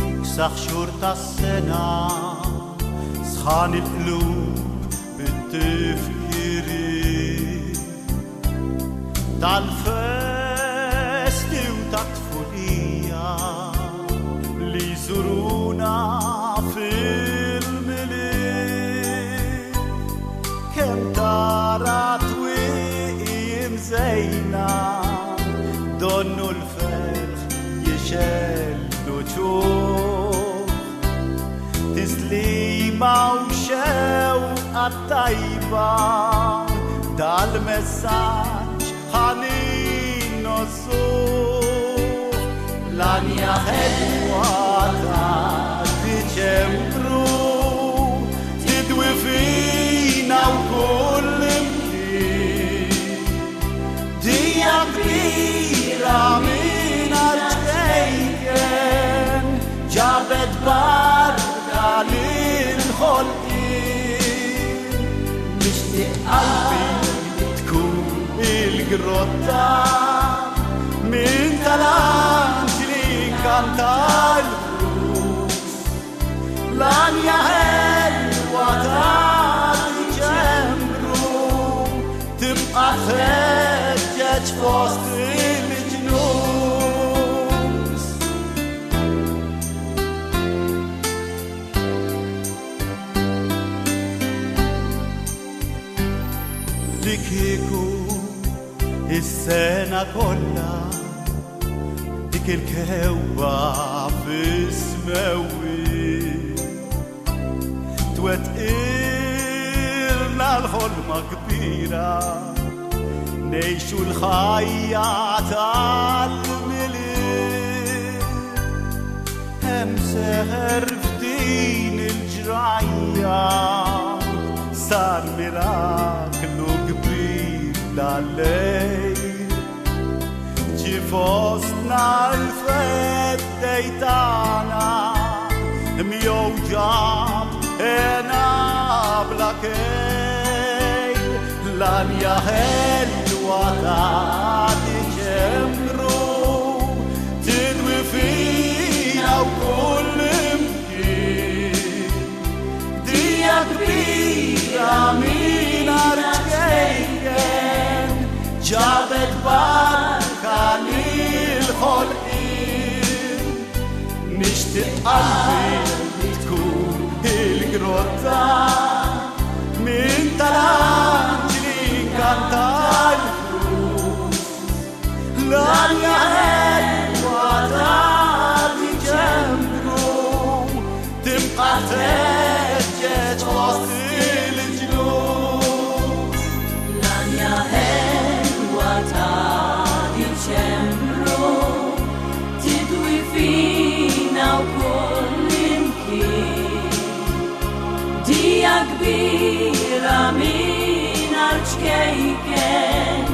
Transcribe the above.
تكسخ شورت السنة سخان القلوب بالتفكيري تاع الفستي وتاع الطفولية اللي يزورونا في الملك كم ترى تويم زينا دونو الفرخ يشلو تشوف تسليمة وشوقة طيبة دا المساج حنين نصوح لانيا حلوة تجمرو تدوي فينا وكل مكين ديا كبيرة من الجيكن جابت بركة للخلقين مشتاق قلبي تكون الجروتا من تلانت لي كانت الفلوس لان يا حلوة تجمرو تبقى خجج في وسط الجنوس لكيكو السنة كلها ديك الكوة في سماوي توتقلنا الحلمة كبيرة نيشو الخياط عالملك هم سهر في دين الجرعية صار ميراكلو كبير لليل جفوسنا الفتيتانا ميوجاب انا بلاكيل لان يا حلوة تجمرو تدوي فينا وكل مكين ديا كبيرة من الجيكن جابت بركة للخلقين نشتاق قلبي تكون الجروتا من تلانت لي كانت الفلوس لان يا حلوة تجمرو تبقى تهجج وسط الجلوس لان يا حلوة تجمرو تدوي فينا وكل مكين ديا كبيرة من الجيكن